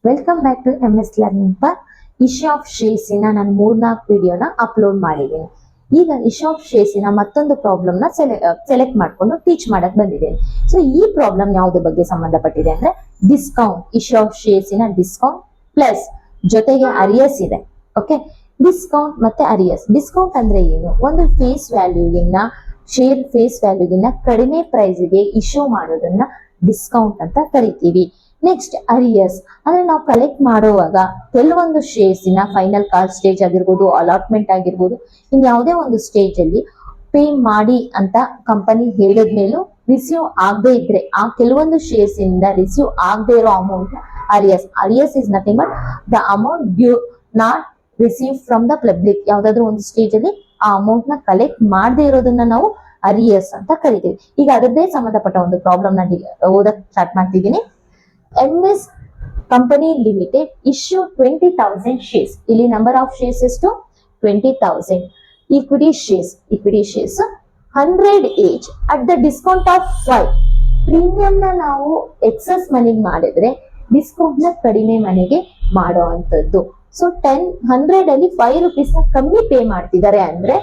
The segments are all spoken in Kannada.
Welcome back to MS learning for issue of ಶೇರ್ಸಿನ ನಾನು 3-4 ವಿಡಿಯೋನ ಅಪ್ಲೋಡ್ ಮಾಡಿದ್ದೀನಿ. ಈಗ ಇಶ್ಯೂ ಆಫ್ ಶೇರ್ಸಿನ ಮತ್ತೊಂದು ಪ್ರಾಬ್ಲಮ್ ನ ಸೆಲೆಕ್ಟ್ ಮಾಡ್ಕೊಂಡು ಟೀಚ್ ಮಾಡಕ್ ಬಂದಿದ್ದೇನೆ. ಸೊ ಈ ಪ್ರಾಬ್ಲಮ್ ಯಾವ್ದು ಬಗ್ಗೆ ಸಂಬಂಧಪಟ್ಟಿದೆ ಅಂದ್ರೆ ಡಿಸ್ಕೌಂಟ್, ಇಶ್ಯೂ ಆಫ್ ಶೇರ್ಸಿನ ಡಿಸ್ಕೌಂಟ್ ಪ್ಲಸ್ ಜೊತೆಗೆ ಅರಿಯಸ್ ಇದೆ. ಓಕೆ, ಡಿಸ್ಕೌಂಟ್ ಮತ್ತೆ ಅರಿಯಸ್. ಡಿಸ್ಕೌಂಟ್ ಅಂದ್ರೆ ಏನು? ಒಂದು ಫೇಸ್ ವ್ಯಾಲ್ಯೂಗಿನ್ನ ಶೇರ್ ಫೇಸ್ ವ್ಯಾಲ್ಯೂಗಿನ್ನ ಕಡಿಮೆ ಪ್ರೈಸ್ಗೆ ಇಶ್ಯೂ ಮಾಡೋದನ್ನ ಡಿಸ್ಕೌಂಟ್ ಅಂತ ಕರಿತೀವಿ. ನೆಕ್ಸ್ಟ್ ಅರಿಯಸ್ ಅಂದ್ರೆ ನಾವು ಕಲೆಕ್ಟ್ ಮಾಡುವಾಗ ಕೆಲವೊಂದು ಶೇರ್ಸಿನ ಫೈನಲ್ ಕಾಲ್ ಸ್ಟೇಜ್ ಆಗಿರ್ಬೋದು, ಅಲಾಟ್ಮೆಂಟ್ ಆಗಿರ್ಬೋದು, ಇನ್ ಯಾವುದೇ ಒಂದು ಸ್ಟೇಜ್ ಅಲ್ಲಿ ಪೇ ಮಾಡಿ ಅಂತ ಕಂಪನಿ ಹೇಳಿದ್ಮೇಲೂ ರಿಸೀವ್ ಆಗದೆ ಇದ್ರೆ ಆ ಕೆಲವೊಂದು ಶೇರ್ಸ್ ಇಂದ ರಿಸೀವ್ ಆಗದೆ ಇರೋ amount arrears. Arrears is nothing but the amount due not receive from the public. ಯಾವ್ದಾದ್ರು ಒಂದು ಸ್ಟೇಜ್ ಅಲ್ಲಿ ಆ ಅಮೌಂಟ್ ನ ಕಲೆಕ್ಟ್ ಮಾಡದೆ ಇರೋದನ್ನ ನಾವು ಅರಿಯಸ್ ಅಂತ ಕರಿತೀವಿ. ಈಗ ಅದರದ್ದೇ ಸಂಬಂಧಪಟ್ಟ ಒಂದು ಪ್ರಾಬ್ಲಮ್ ನ ಓದಕ್ ಸ್ಟಾರ್ಟ್ ಮಾಡ್ತಿದ್ದೀನಿ. MS company limited issue 20,000 shares. ಇಲ್ಲಿ ನಂಬರ್ ಆಫ್ ಶೇರ್ಸ್ ಎಷ್ಟು? 20,000. Equity shares 100 each at the discount of 5. Premium ನ ನಾವು ಎಕ್ಸಸ್ ಮನಿಗೆ ಮಾಡಿದ್ರೆ ಡಿಸ್ಕೌಂಟ್ ನ ಕಡಿಮೆ ಮನೆಗೆ ಮಾಡೋ ಅಂತದ್ದು. ಸೊ 100 ಅಲ್ಲಿ 5 rupees ನ ಕಮ್ಮಿ ಪೇ ಮಾಡ್ತಿದ್ದಾರೆ ಅಂದ್ರೆ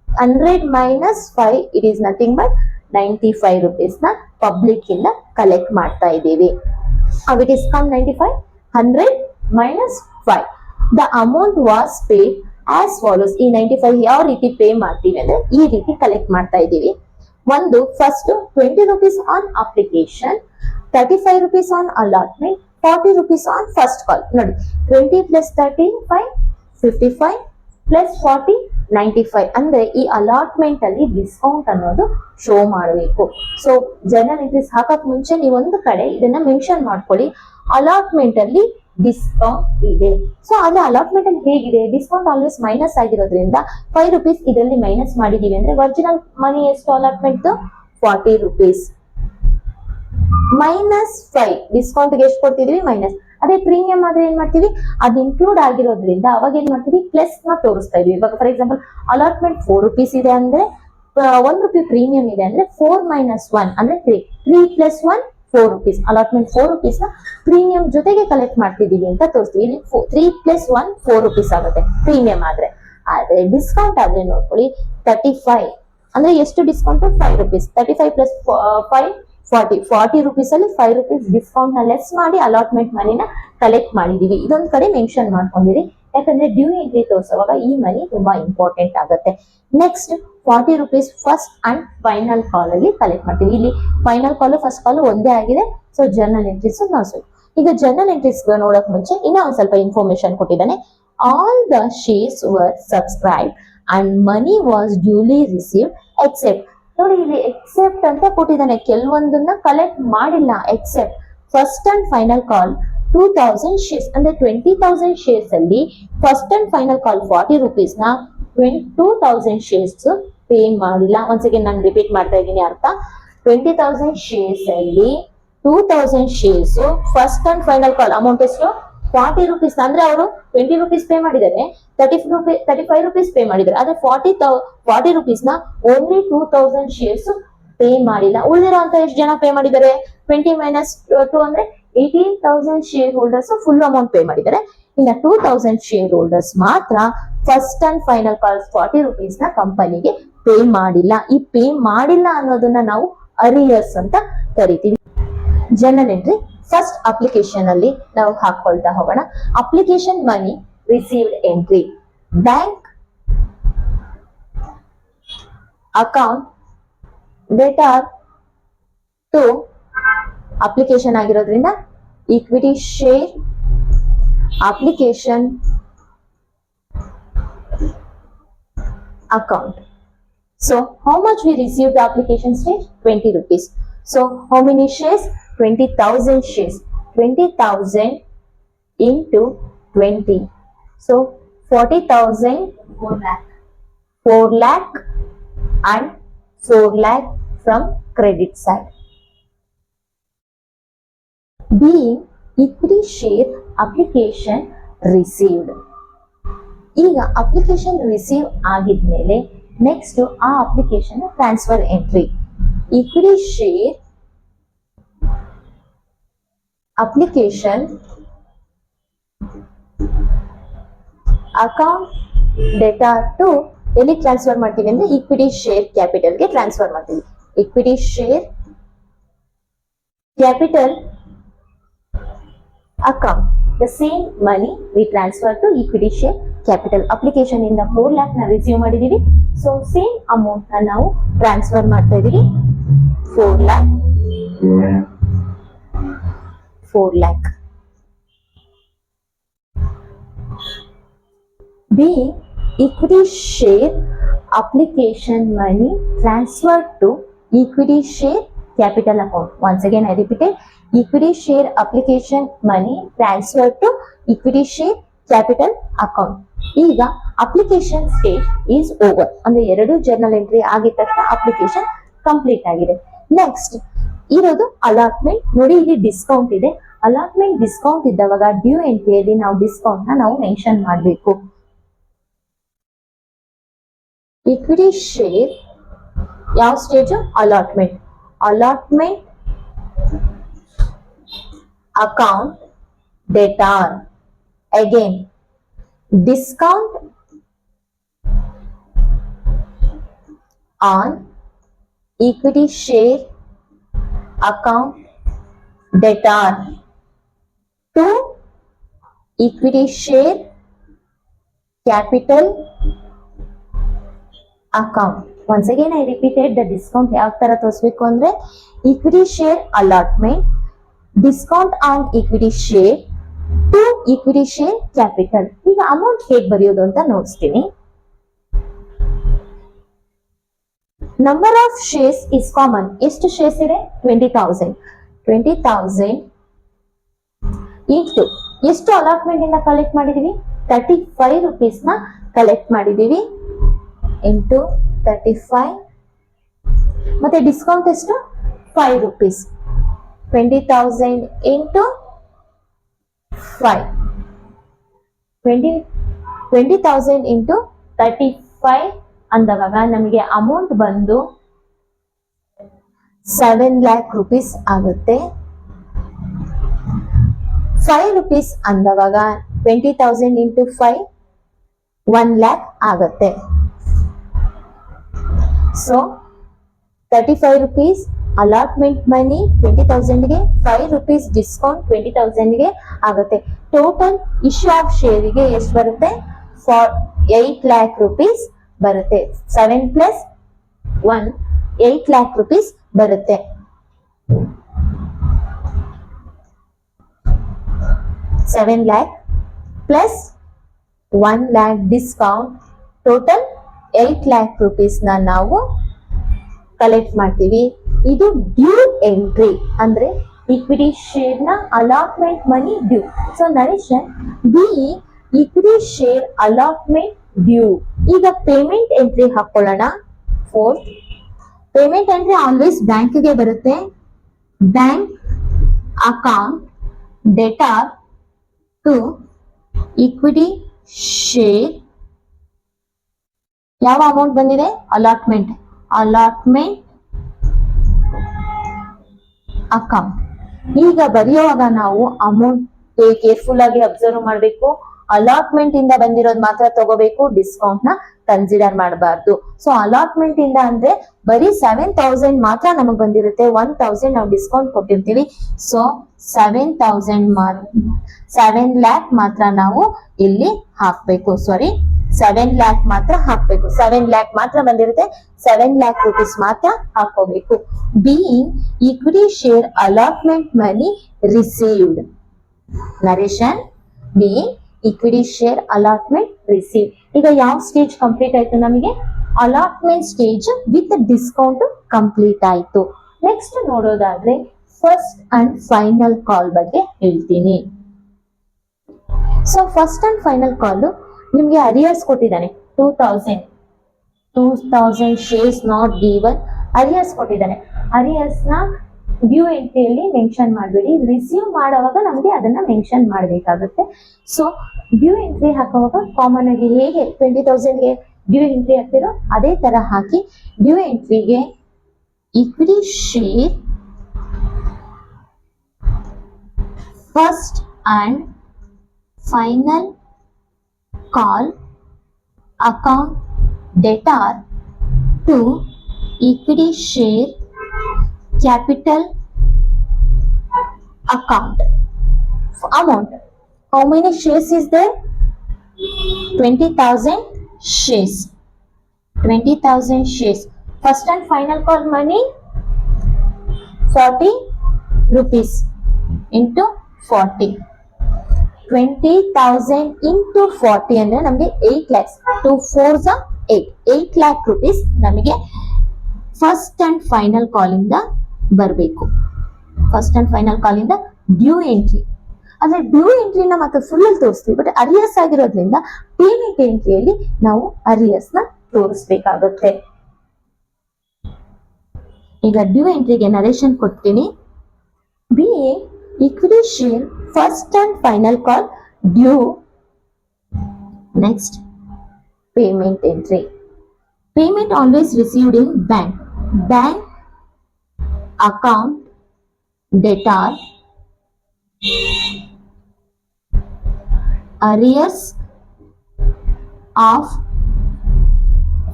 100 minus 5 it is nothing but 95 rupees ನ ಪಬ್ಲಿಕ್ ಇಂದ ಕಲೆಕ್ಟ್ ಮಾಡ್ತಾ ಇದ್ದೀವಿ. Our discount 95, 100 minus 5. The amount was paid as follows. ಈ 95 ಯಾವ ರೀತಿ ಪೇ ಮಾಡ್ತೀವಿ ಅಂದ್ರೆ ಈ ರೀತಿ ಕಲೆಕ್ಟ್ ಮಾಡ್ತಾ ಇದ್ದೀವಿ. ಒಂದು first 20 rupees on application, 35 rupees on allotment, 40 rupees on first call. ನೋಡಿ 20 plus 35 55 plus 40 95. ಅಂದ್ರೆ ಈ ಅಲಾಟ್ಮೆಂಟ್ ಅಲ್ಲಿ ಡಿಸ್ಕೌಂಟ್ ಅನ್ನೋದು ಶೋ ಮಾಡಬೇಕು. ಸೊ ಜನರಲ್ ಎಂಟ್ರೀಸ್ ಹಾಕಕ್ ಮುಂಚೆ ನೀವು ಒಂದು ಕಡೆ ಇದನ್ನ ಮೆನ್ಷನ್ ಮಾಡ್ಕೊಳ್ಳಿ, ಅಲಾಟ್ಮೆಂಟ್ ಅಲ್ಲಿ ಡಿಸ್ಕೌಂಟ್ ಇದೆ. ಸೊ ಅದ್ರ ಅಲಾಟ್ಮೆಂಟ್ ಅಲ್ಲಿ ಹೇಗಿದೆ? ಡಿಸ್ಕೌಂಟ್ ಆಲ್ವೇಸ್ ಮೈನಸ್ ಆಗಿರೋದ್ರಿಂದ 5 rupees ಇದರಲ್ಲಿ ಮೈನಸ್ ಮಾಡಿದೀವಿ ಅಂದ್ರೆ ಒರಿಜಿನಲ್ ಮನಿ ಎಷ್ಟು ಅಲಾಟ್ಮೆಂಟ್? 40 rupees minus 5. ಡಿಸ್ಕೌಂಟ್ ಗೆ ಎಷ್ಟು ಕೊಡ್ತಿದೀವಿ? ಮೈನಸ್. ಅದೇ ಪ್ರೀಮಿಯಂ ಆದ್ರೆ ಏನ್ ಮಾಡ್ತೀವಿ? ಅದು ಇನ್ಕ್ಲೂಡ್ ಆಗಿರೋದ್ರಿಂದ ಅವಾಗ ಏನ್ ಮಾಡ್ತೀವಿ? ಪ್ಲಸ್ ನ ತೋರಿಸ್ತಾ ಇದೀವಿ. ಇವಾಗ ಫಾರ್ ಎಕ್ಸಾಂಪಲ್ ಅಲಾಟ್ಮೆಂಟ್ 4 rupees ಇದೆ ಅಂದ್ರೆ 1 rupee ಪ್ರೀಮಿಯಂ ಇದೆ ಅಂದ್ರೆ 4 minus 1 ಅಂದ್ರೆ 3 plus 1 4 rupees. ಅಲಾಟ್ಮೆಂಟ್ 4 rupees ನ ಪ್ರೀಮಿಯಂ ಜೊತೆಗೆ ಕಲೆಕ್ಟ್ ಮಾಡ್ತಿದೀವಿ ಅಂತ ತೋರಿಸ್ತೀವಿ. ಇಲ್ಲಿ 3 plus 1 4 rupees ಆಗುತ್ತೆ ಪ್ರೀಮಿಯಂ ಆದ್ರೆ. ಆದ್ರೆ ಡಿಸ್ಕೌಂಟ್ ಆದ್ರೆ ನೋಡ್ಕೊಳ್ಳಿ 35 ಅಂದ್ರೆ ಎಷ್ಟು ಡಿಸ್ಕೌಂಟ್? 5 rupees. 35 plus 5 40 rupees ಅಲ್ಲಿ 5 rupees ಡಿಸ್ಕೌಂಟ್ ನ ಲೆಸ್ ಮಾಡಿ ಅಲಾಟ್ಮೆಂಟ್ ಮನಿನ ಕಲೆಕ್ಟ್ ಮಾಡಿದೀವಿ. ಇದೊಂದ್ ಕಡೆ ಮೆನ್ಷನ್ ಮಾಡ್ಕೊಂಡಿರಿ, ಯಾಕಂದ್ರೆ ಡ್ಯೂ ಎಂಟ್ರಿ ತೋರಿಸುವಾಗ ಈ ಮನಿ ತುಂಬಾ ಇಂಪಾರ್ಟೆಂಟ್ ಆಗುತ್ತೆ. Next 40 rupees first and final ಕಾಲ್ ಅಲ್ಲಿ ಕಲೆಕ್ಟ್ ಮಾಡ್ತೀವಿ. ಇಲ್ಲಿ ಫೈನಲ್ ಕಾಲ್ ಫಸ್ಟ್ ಕಾಲ್ ಒಂದೇ ಆಗಿದೆ. ಸೊ ಜರ್ನಲ್ ಎಂಟ್ರೀಸ್ ನಾವು ಈಗ ಜರ್ನಲ್ ಎಂಟ್ರೀಸ್ ನೋಡಕ್ ಮುಂಚೆ ಇನ್ನ ಒಂದ್ ಸ್ವಲ್ಪ ಇನ್ಫಾರ್ಮೇಶನ್ ಕೊಟ್ಟಿದ್ದಾನೆ. All the shares were subscribe and money was duly received except. ನೋಡಿ ಇಲ್ಲಿ ಎಕ್ಸೆಪ್ಟ್ ಅಂತ ಕೊಟ್ಟಿದ್ದಾನೆ, ಕೆಲವೊಂದನ್ನ ಕಲೆಕ್ಟ್ ಮಾಡಿಲ್ಲ. Except first and final call 2000 shares ಅಂದ್ರೆ 20,000 ಶೇರ್ಸ್ ಅಲ್ಲಿ first and final call 40 rupees ನ 20,000 ಶೇರ್ಸ್ ಪೇ ಮಾಡಿಲ್ಲ. ಒಂದ್ ಸೆಕೆಂಡ್ ನಾನು ರಿಪೀಟ್ ಮಾಡ್ತಾ ಇದ್ದೀನಿ ಅರ್ಥ. 20,000 ಶೇರ್ಸ್ ಅಲ್ಲಿ 2000 shares first and final call amount ಎಷ್ಟು? 40 rupees. ಅಂದ್ರೆ ಅವರು 20 rupees ಪೇ ಮಾಡಿದ್ದಾರೆ, 35 rupees ಪೇ ಮಾಡಿದ್ದಾರೆ. ಆದ್ರೆ 40 rupees ನ ಓನ್ಲಿ 2000 ಶೇರ್ಸ್ ಪೇ ಮಾಡಿಲ್ಲ. ಉಳಿದಿರೋ ಅಂತ ಎಷ್ಟು ಜನ ಪೇ ಮಾಡಿದ್ದಾರೆ? 20 minus 2 ಅಂದ್ರೆ 18,000 share holders full amount pay ಮಾಡಿದ್ದಾರೆ. ಇನ್ನ 2000 ಶೇರ್ ಹೋಲ್ಡರ್ಸ್ ಮಾತ್ರ first and final call 40 rupees ನ ಕಂಪನಿಗೆ ಪೇ ಮಾಡಿಲ್ಲ. ಈ ಪೇ ಮಾಡಿಲ್ಲ ಅನ್ನೋದನ್ನ ನಾವು ಅರಿಯರ್ಸ್ ಅಂತ ಕರಿತೀವಿ. ಜರ್ನಲ್ ಎಂಟ್ರಿ ಫಸ್ಟ್ ಅಪ್ಲಿಕೇಶನ್ ಅಲ್ಲಿ ನಾವು ಹಾಕೊಳ್ತಾ ಹೋಗೋಣ. Application money received entry, bank account debtor to application ಆಗಿರೋದ್ರಿಂದ equity share application account. So how much we received the application stage? 20 rupees. So how many shares? 20,000 shares. 20,000 into 20. So 40,000 4 lakh and 4 lakh from credit side. Being equity share application received. ಈಗ ಅಪ್ಲಿಕೇಶನ್ ರಿಸೀವ್ ಆಗಿದ್ಮೇಲೆ ನೆಕ್ಸ್ಟ್ ಆ application transfer entry. Equity share application account data to ಎಲ್ಲಿ ಟ್ರಾನ್ಸ್ಫರ್ ಮಾಡ್ತೀವಿ ಅಂದ್ರೆ ಈಕ್ವಿಟಿ ಶೇರ್ ಕ್ಯಾಪಿಟಲ್ಗೆ ಟ್ರಾನ್ಸ್ಫರ್ ಮಾಡ್ತೀವಿ. Equity share capital account. The same money we transfer to equity share capital. Application ಇಂದ 4 lakh ನ ರಿಸೀವ್ ಮಾಡಿದೀವಿ. ಸೊ ಸೇಮ್ ಅಮೌಂಟ್ ನ ನಾವು ಟ್ರಾನ್ಸ್ಫರ್ ಮಾಡ್ತಾ ಇದೀವಿ 4 lakh. B, equity share application money transferred to equity share capital account. Once again I repeated, equity share application money transferred to equity share capital account. ಈಗ ಅಪ್ಲಿಕೇಶನ್ ಸ್ಟೇಜ್ ಈಸ್ ಓವರ್ ಅಂದ್ರೆ 2 ಜರ್ನಲ್ ಎಂಟ್ರಿ ಆಗಿದ ತಕ್ಷಣ ಅಪ್ಲಿಕೇಶನ್ ಕಂಪ್ಲೀಟ್ ಆಗಿದೆ. ನೆಕ್ಸ್ಟ್ ಇರೋದು ಅಲಾಟ್ಮೆಂಟ್. ನೋಡಿ ಇಲ್ಲಿ ಡಿಸ್ಕೌಂಟ್ ಇದೆ. ಅಲಾಟ್ಮೆಂಟ್ ಡಿಸ್ಕೌಂಟ್ ಇದ್ದವಾಗ ಡ್ಯೂ ಎಂಟ್ರಿಯಲ್ಲಿ ನಾವು ಡಿಸ್ಕೌಂಟ್ ನ ನಾವು ಮೆನ್ಷನ್ ಮಾಡಬೇಕು. ಈಕ್ವಿಟಿ ಶೇರ್ ಯಾವ stage? Allotment. Allotment account debtor. Again discount on equity share account debtor to equity share capital account. Once again I repeated the discount ಯಾವ ತರ ತೋರಿಸಬೇಕು ಅಂದ್ರೆ equity share allotment, discount on equity share to equity share capital. ಈಗ ಅಮೌಂಟ್ ಹೇಗೆ ಬರೆಯೋದು ಅಂತ ನೋಡ್ತೀನಿ. Number of shares is common. ಎಷ್ಟು ಶೇರ್ಸ್ ಇದೆ? 20,000. 20,000 ಇಂಟು ಎಷ್ಟು ಅಲಾಟ್ಮೆಂಟ್ ಇಂದ ಕಲೆಕ್ಟ್ ಮಾಡಿದೀವಿ? 35 rupees ನ ಕಲೆಕ್ಟ್ ಮಾಡಿದೀವಿ ಇಂಟು 35 ಮತ್ತೆ ಡಿಸ್ಕೌಂಟ್ ಎಷ್ಟು? 5 rupees. 20,000 into 5. 20,000 into 35 ಅಂದವಾಗ ನಮಗೆ ಅಮೌಂಟ್ ಬಂದು 7 lakh rupees ಆಗುತ್ತೆ. 5 rupees ಅಂದವಾಗ 20,000 into 5 1 lakh ಆಗುತ್ತೆ. ಸೊ 35 rupees ಅಲಾಟ್ಮೆಂಟ್ ಮನಿ 20,000 ಗೆ, 5 rupees ಡಿಸ್ಕೌಂಟ್ 20,000 ಗೆ ಆಗುತ್ತೆ. ಟೋಟಲ್ ಇಶ್ಯೂ ಆಫ್ ಶೇರ್ ಗೆ ಎಷ್ಟು ಬರುತ್ತೆ? 8 lakh rupees ಬರುತ್ತೆ. 7 plus 1 8 lakh rupees ಬರುತ್ತೆ. $7 lakh plus 1 lakh discount total 8 lakh rupees ನ ನಾವು ಕಲೆಕ್ಟ್ ಮಾಡ್ತೀವಿ. ಇದು ಡ್ಯೂ ಎಂಟ್ರಿ ಅಂದ್ರೆ ಈಕ್ವಿಟಿ ಶೇರ್ ನ allotment money due. So narration be equity share allotment due. ಈಗ ಪೇಮೆಂಟ್ ಎಂಟ್ರಿ ಹಾಕೊಳ್ಳೋಣ. 4th payment entry always bank ಗೆ ಬರುತ್ತೆ. Bank account debtor to equity share. ಯಾವ ಅಮೌಂಟ್ ಬಂದಿದೆ? ಅಲಾಟ್ಮೆಂಟ್. Allotment account. ಈಗ ಬರೆಯುವಾಗ ನಾವು ಅಮೌಂಟ್ ಕೇರ್ಫುಲ್ ಆಗಿ ಅಬ್ಸರ್ವ್ ಮಾಡಬೇಕು. ಅಲಾಟ್ಮೆಂಟ್ ಇಂದ ಬಂದಿರೋದು ಮಾತ್ರ ತಗೋಬೇಕು, ಡಿಸ್ಕೌಂಟ್ ನ ಕನ್ಸಿಡರ್ ಮಾಡಬಾರ್ದು. ಸೊ ಅಲಾಟ್ಮೆಂಟ್ ಇಂದ ಅಂದ್ರೆ ಬರೀ 7,000 ಮಾತ್ರ ನಮಗ್ ಬಂದಿರುತ್ತೆ. 1,000 ನಾವು ಡಿಸ್ಕೌಂಟ್ ಕೊಟ್ಟಿರ್ತೀವಿ. ಸೊ 7 lakh ಮಾತ್ರ ನಾವು ಇಲ್ಲಿ ಹಾಕ್ಬೇಕು. ಸಾರಿ 7 lakh ಮಾತ್ರ ಹಾಕ್ಬೇಕು. 7 lakh ಮಾತ್ರ ಬಂದಿರುತ್ತೆ. 7 lakh rupees ಮಾತ್ರ ಹಾಕೋಬೇಕು. ಬೀಯಿಂಗ್ ಈಕ್ವಿಟಿ ಶೇರ್ ಅಲಾಟ್ಮೆಂಟ್ ಮನಿ received. Narration being equity share allotment receive. ಈಗ ಯಾವ ಸ್ಟೇಜ್ ಕಂಪ್ಲೀಟ್ ಆಯ್ತು? ನಮಗೆ allotment stage with discount complete ಆಯ್ತು. ನೆಕ್ಸ್ಟ್ ನೋಡೋದಾದ್ರೆ ಫಸ್ಟ್ ಅಂಡ್ ಫೈನಲ್ ಕಾಲ್ ಬಗ್ಗೆ ಹೇಳ್ತೀನಿ. ಸೊ ಫಸ್ಟ್ ಅಂಡ್ ಫೈನಲ್ ಕಾಲ್ ನಿಮ್ಗೆ ಅರಿಯರ್ಸ್ ಕೊಟ್ಟಿದ್ದಾನೆ. 2,000 ಶೇರ್ಸ್ ನಾಟ್ ಗಿವನ್ ಅರಿಯರ್ಸ್ ಕೊಟ್ಟಿದ್ದಾನೆ. ಅರಿಯರ್ಸ್ ನ ಡ್ಯೂ ಎಂಟ್ರಿಯಲ್ಲಿ ಮೆನ್ಷನ್ ಮಾಡಬೇಡಿ. ರಿಸೀವ್ ಮಾಡುವಾಗ ನಮಗೆ ಅದನ್ನ ಮೆನ್ಷನ್ ಮಾಡಬೇಕಾಗುತ್ತೆ. ಸೊ ಡ್ಯೂ ಎಂಟ್ರಿ ಹಾಕುವಾಗ ಕಾಮನ್ ಆಗಿ ಹೇಗೆ 20,000 ಗೆ ಡ್ಯೂ ಎಂಟ್ರಿ ಹಾಕ್ತಿರೋ ಅದೇ ತರ ಹಾಕಿ ಡ್ಯೂ ಎಂಟ್ರಿಗೆ equity share first and final call account debtor to equity share capital account. Amount. How many shares is there? 20,000 shares. 20,000 shares. First and final call money 40 rupees into 40. 20,000 into 40 ಅಂದ್ರೆ ನಮಗೆ 8 lakhs. 2 4s are 8. 8 lakh rupees ನಮಗೆ ಫಸ್ಟ್ ಅಂಡ್ ಫೈನಲ್ ಕಾಲ್ ಇಂದ ಬರಬೇಕು. ಫಸ್ಟ್ ಅಂಡ್ ಫೈನಲ್ ಕಾಲ್ ಇಂದ ಡ್ಯೂ ಎಂಟ್ರಿ. ಅಂದ್ರೆ ಡ್ಯೂ ಎಂಟ್ರಿನ ಮತ್ತೆ ಫುಲ್ ಅಲ್ಲಿ ತೋರಿಸ್ತೀವಿ, ಬಟ್ ಅರಿಯರ್ಸ್ ಆಗಿರೋದ್ರಿಂದ ಪೇಮೆಂಟ್ ಎಂಟ್ರಿಯಲ್ಲಿ ನಾವು ಅರಿಯರ್ಸ್ ನ ತೋರಿಸ್ಬೇಕಾಗುತ್ತೆ. ಈಗ ಡ್ಯೂ ಎಂಟ್ರಿಗೆ ನರೇಶನ್ ಕೊಡ್ತೀನಿ. BA equity share first and final call due. Next, payment entry. Payment always received in bank. Bank account debtor arrears of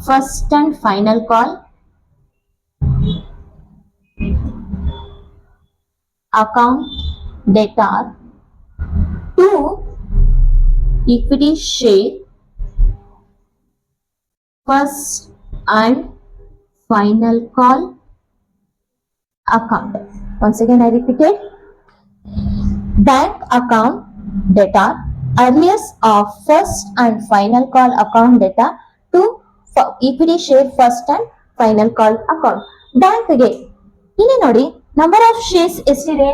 first and final call account debtor to equity share first and final call account. Once again I repeated. Bank account debtor arrears of first and final call account debtor to equity share first and final call account. Bank ಗೆ ಇಲ್ಲಿ ನೋಡಿ ನಂಬರ್ ಆಫ್ ಶೇರ್ಸ್ ಎಷ್ಟಿದೆ?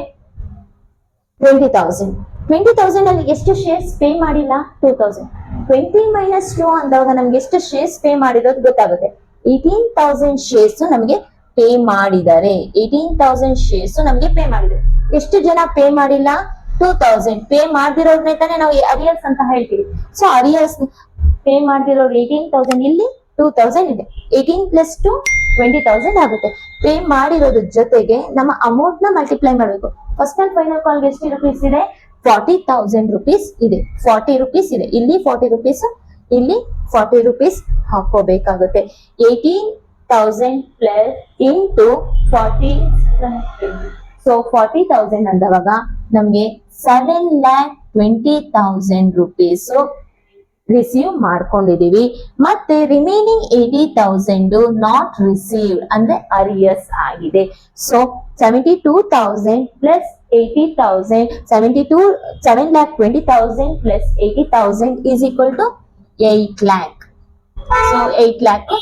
20,000. 20,000 ಅಲ್ಲಿ ಎಷ್ಟು ಶೇರ್ಸ್ ಪೇ ಮಾಡಿಲ್ಲ? 2,000. 20 minus 2 ಅಂದಾಗ ನಮ್ಗೆ ಎಷ್ಟು ಶೇರ್ಸ್ ಪೇ ಮಾಡಿರೋದು ಗೊತ್ತಾಗುತ್ತೆ. 18,000 ಶೇರ್ಸ್ ನಮಗೆ ಪೇ ಮಾಡಿದ್ದಾರೆ. 18,000 ಶೇರ್ಸ್ ನಮಗೆ ಪೇ ಮಾಡಿದ್ದಾರೆ. ಎಷ್ಟು ಜನ ಪೇ ಮಾಡಿಲ್ಲ? 2,000. ಪೇ ಮಾಡ್ದಿರೋರ್ನೇ ತಾನೇ ನಾವು ಅರಿಯರ್ಸ್ ಅಂತ ಹೇಳ್ತೀವಿ. ಸೊ ಅರಿಯರ್ಸ್ ಪೇ ಮಾಡ್ದಿರೋರು 18,000, ಇಲ್ಲಿ 2,000 ಇದೆ. 18 plus 2 20,000 ಆಗುತ್ತೆ. ಪೇ ಮಾಡಿರೋದ್ರ ಜೊತೆಗೆ ನಮ್ಮ ಅಮೌಂಟ್ ನ ಮಲ್ಟಿಪ್ಲೈ ಮಾಡಬೇಕು. ಫಸ್ಟ್ ಅಂಡ್ ಫೈನಲ್ ಕಾಲ್ಗೆ ಎಷ್ಟು ರೂಪೀಸ್ ಇದೆ? 40,000 rupees ಇದೆ. 40 rupees ಇದೆ. ಇಲ್ಲಿ 40 rupees, ಇಲ್ಲಿ 40 rupees ಹಾಕೋಬೇಕಾಗುತ್ತೆ. 18,000 plus into 40. ಸೊ 40,000 ಅಂದವಾಗ ನಮ್ಗೆ 7,20,000 rupees ರಿಸೀವ್ ಮಾಡ್ಕೊಂಡಿದೀವಿ. ಮತ್ತೆ ರಿಮೈನಿಂಗ್ 80,000 ನಾಟ್ ರಿಸೀವ್ಡ್ ಅಂದ್ರೆ ಅರಿಯರ್ಸ್ ಆಗಿದೆ. So 72,000 plus 80,000, 7,20,000 plus 80,000 is equal to 8 lakh. So 8 lakh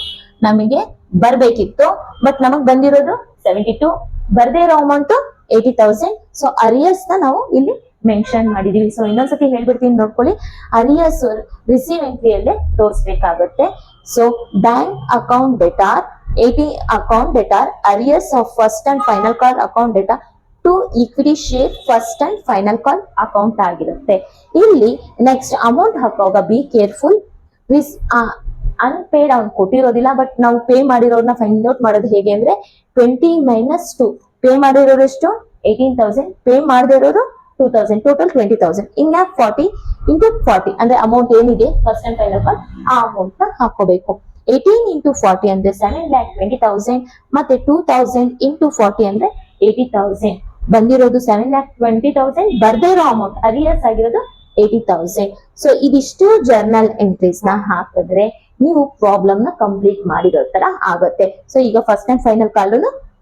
ನಮಗೆ ಬರ್ಬೇಕಿತ್ತು, ಬಟ್ ನಮಗ್ ಬಂದಿರೋದು 72. ಬರ್ದೇ ಇರೋ ಅಮೌಂಟ್ 80,000. ಸೊ ಅರಿಯರ್ಸ್ ನ ನಾವು ಇಲ್ಲಿ ಮೆನ್ಷನ್ ಮಾಡಿದೀವಿ. ಸೊ ಇನ್ನೊಂದ್ಸತಿ ಹೇಳ್ಬಿಡ್ತೀನಿ, ನೋಡ್ಕೊಳ್ಳಿ. ಅರಿಯರ್ಸ್ ರಿಸೀವ್ ಎಂಟ್ರಿಯಲ್ಲೇ ತೋರಿಸಬೇಕಾಗುತ್ತೆ. So bank account debtor, 80 account debtor arrears of first and final call account debtor to equity share first and final call account ಆಗಿರುತ್ತೆ. ಇಲ್ಲಿ ನೆಕ್ಸ್ಟ್ ಅಮೌಂಟ್ ಹಾಕುವಾಗ ಬಿ ಕೇರ್ಫುಲ್. ಅನ್ಪೇಡ್ ಅವ್ನು ಕೊಟ್ಟಿರೋದಿಲ್ಲ, ಬಟ್ ನಾವು ಪೇ ಮಾಡಿರೋರ್ನ ಫೈಂಡ್ ಔಟ್ ಮಾಡೋದು ಹೇಗೆ ಅಂದ್ರೆ 20 minus 2. ಪೇ ಮಾಡಿರೋರು ಎಷ್ಟು? 18,000. ಪೇ ಮಾಡದೇ ಇರೋರು 2,000. ಟೋಟಲ್ 20,000. ಇನ್ನ 40 into 40 ಅಂದ್ರೆ ಅಮೌಂಟ್ ಏನಿದೆ ಫಸ್ಟ್ ಅಂಡ್ ಫೈನಲ್ ಕಾಲ್ ಆ ಅಮೌಂಟ್ ನ ಹಾಕೋಬೇಕು. 18 into 40 ಅಂದ್ರೆ 7,20,000 ಮತ್ತೆ 2,000 into 40 ಅಂದ್ರೆ 80,000. ಬಂದಿರೋದು 7,20,000, ಬರ್ದೇ ಇರೋ ಅಮೌಂಟ್ ಅರಿಯರ್ಸ್ ಆಗಿರೋದು 80,000. ಸೊ ಇದಿಷ್ಟು ಜರ್ನಲ್ ಎಂಟ್ರೀಸ್ ನ ಹಾಕಿದ್ರೆ ನೀವು ಪ್ರಾಬ್ಲಮ್ ನ ಕಂಪ್ಲೀಟ್ ಮಾಡಿರೋ ತರ ಆಗುತ್ತೆ. ಸೊ ಈಗ first and final call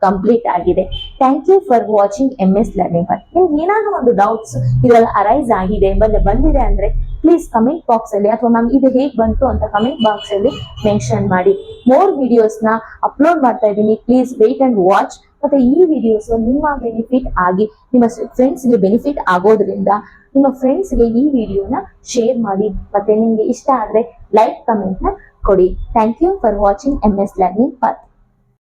complete ಆಗಿದೆ. Thank you for watching MS learning path. ನಿಮ್ಗೆ ಏನಾದ್ರೂ ಒಂದು ಡೌಟ್ಸ್ ಇದ್ರಲ್ಲಿ ಅರೈಸ್ ಆಗಿದೆ ಬಂದಿದೆ ಅಂದ್ರೆ ಪ್ಲೀಸ್ ಕಮೆಂಟ್ ಬಾಕ್ಸ್ ಅಲ್ಲಿ, ಅಥವಾ ಮ್ಯಾಮ್ ಇದು ಹೇಗ್ ಬಂತು ಅಂತ ಕಮೆಂಟ್ ಬಾಕ್ಸ್ ಅಲ್ಲಿ ಮೆನ್ಷನ್ ಮಾಡಿ. ಮೋರ್ ವಿಡಿಯೋಸ್ ನ ಅಪ್ಲೋಡ್ ಮಾಡ್ತಾ ಇದ್ದೀನಿ, ಪ್ಲೀಸ್ ವೇಟ್ ಅಂಡ್ ವಾಚ್. ಮತ್ತೆ ಈ ವಿಡಿಯೋಸ್ ನಿಮ್ಮ ಬೆನಿಫಿಟ್ ಆಗಿ ನಿಮ್ಮ ಫ್ರೆಂಡ್ಸ್ ಗೆ ಬೆನಿಫಿಟ್ ಆಗೋದ್ರಿಂದ ನಿಮ್ಮ ಫ್ರೆಂಡ್ಸ್ ಗೆ ಈ ವಿಡಿಯೋನ ಶೇರ್ ಮಾಡಿ. ಮತ್ತೆ ನಿಮ್ಗೆ ಇಷ್ಟ ಆದ್ರೆ ಲೈಕ್ ಕಮೆಂಟ್ ನ ಕೊಡಿ. Thank you for watching MS learning path.